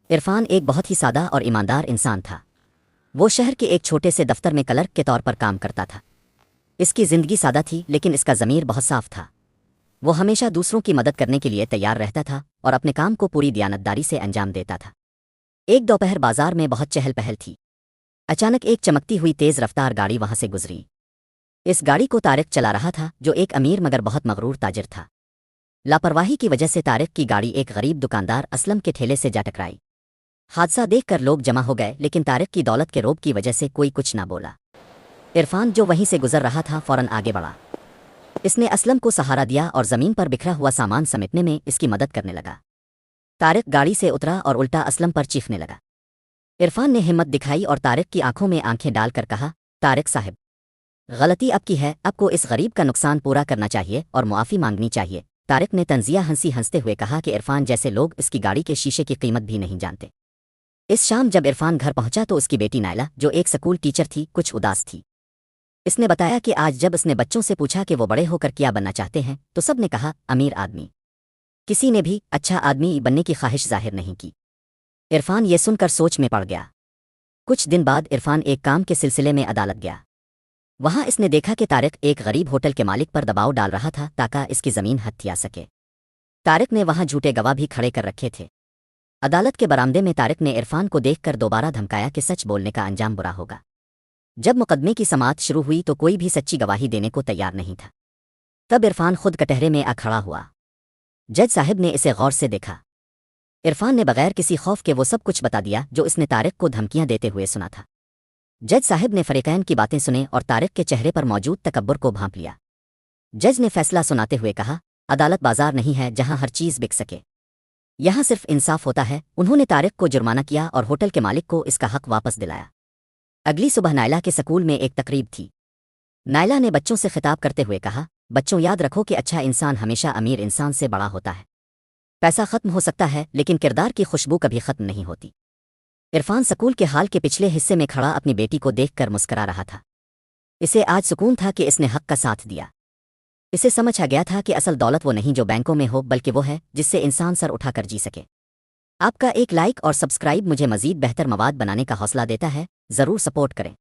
عرفان ایک بہت ہی سادہ اور ایماندار انسان تھا۔ وہ شہر کے ایک چھوٹے سے دفتر میں کلرک کے طور پر کام کرتا تھا۔ اس کی زندگی سادہ تھی لیکن اس کا ضمیر بہت صاف تھا۔ وہ ہمیشہ دوسروں کی مدد کرنے کے لیے تیار رہتا تھا اور اپنے کام کو پوری دیانتداری سے انجام دیتا تھا۔ ایک دوپہر بازار میں بہت چہل پہل تھی۔ اچانک ایک چمکتی ہوئی تیز رفتار گاڑی وہاں سے گزری۔ اس گاڑی کو طارق چلا رہا تھا، جو ایک امیر مگر بہت مغرور تاجر تھا۔ لاپرواہی کی وجہ سے طارق کی گاڑی ایک غریب دکاندار اسلم کے ٹھیلے سے جا ٹکرائی۔ حادثہ دیکھ کر لوگ جمع ہو گئے لیکن طارق کی دولت کے روب کی وجہ سے کوئی کچھ نہ بولا۔ عرفان جو وہیں سے گزر رہا تھا فوراً آگے بڑھا۔ اس نے اسلم کو سہارا دیا اور زمین پر بکھرا ہوا سامان سمیٹنے میں اس کی مدد کرنے لگا۔ طارق گاڑی سے اترا اور الٹا اسلم پر چیخنے لگا۔ عرفان نے ہمت دکھائی اور طارق کی آنکھوں میں آنکھیں ڈال کر کہا، طارق صاحب، غلطی اب کی ہے، اب کو اس غریب کا نقصان پورا کرنا چاہیے اور معافی مانگنی چاہیے۔ طارق نے طنزیہ ہنستے ہوئے کہا کہ عرفان جیسے لوگ اس کی گاڑی کے شیشے کی قیمت بھی نہیں جانتے۔ اس شام جب عرفان گھر پہنچا تو اس کی بیٹی نائلہ، جو ایک سکول ٹیچر تھی، کچھ اداس تھی۔ اس نے بتایا کہ آج جب اس نے بچوں سے پوچھا کہ وہ بڑے ہو کر کیا بننا چاہتے ہیں تو سب نے کہا امیر آدمی۔ کسی نے بھی اچھا آدمی بننے کی خواہش ظاہر نہیں کی۔ عرفان یہ سن کر سوچ میں پڑ گیا۔ کچھ دن بعد عرفان ایک کام کے سلسلے میں عدالت گیا۔ وہاں اس نے دیکھا کہ طارق ایک غریب ہوٹل کے مالک پر دباؤ ڈال رہا تھا تاکہ اس کی زمین ہتھیا سکے۔ طارق نے وہاں جھوٹے گواہ بھی کھڑے کر رکھے تھے۔ عدالت کے برآمدے میں طارق نے عرفان کو دیکھ کر دوبارہ دھمکایا کہ سچ بولنے کا انجام برا ہوگا۔ جب مقدمے کی سماعت شروع ہوئی تو کوئی بھی سچی گواہی دینے کو تیار نہیں تھا۔ تب عرفان خود کٹہرے میں آ کھڑا ہوا۔ جج صاحب نے اسے غور سے دیکھا۔ عرفان نے بغیر کسی خوف کے وہ سب کچھ بتا دیا جو اس نے طارق کو دھمکیاں دیتے ہوئے سنا تھا۔ جج صاحب نے فریقین کی باتیں سنے اور طارق کے چہرے پر موجود تکبر کو بھانپ لیا۔ جج نے فیصلہ سناتے ہوئے کہا، عدالت بازار نہیں ہے جہاں ہر چیز بک سکے، یہاں صرف انصاف ہوتا ہے۔ انہوں نے طارق کو جرمانہ کیا اور ہوٹل کے مالک کو اس کا حق واپس دلایا۔ اگلی صبح نائلہ کے سکول میں ایک تقریب تھی۔ نائلہ نے بچوں سے خطاب کرتے ہوئے کہا، بچوں یاد رکھو کہ اچھا انسان ہمیشہ امیر انسان سے بڑا ہوتا ہے۔ پیسہ ختم ہو سکتا ہے لیکن کردار کی خوشبو کبھی ختم نہیں ہوتی۔ عرفان سکول کے ہال کے پچھلے حصے میں کھڑا اپنی بیٹی کو دیکھ کر مسکرا رہا تھا۔ اسے آج سکون تھا کہ اس نے حق کا ساتھ دیا۔ اسے سمجھ آ گیا تھا کہ اصل دولت وہ نہیں جو بینکوں میں ہو، بلکہ وہ ہے جس سے انسان سر اٹھا کر جی سکے۔ آپ کا ایک لائک اور سبسکرائب مجھے مزید بہتر مواد بنانے کا حوصلہ دیتا ہے، ضرور سپورٹ کریں۔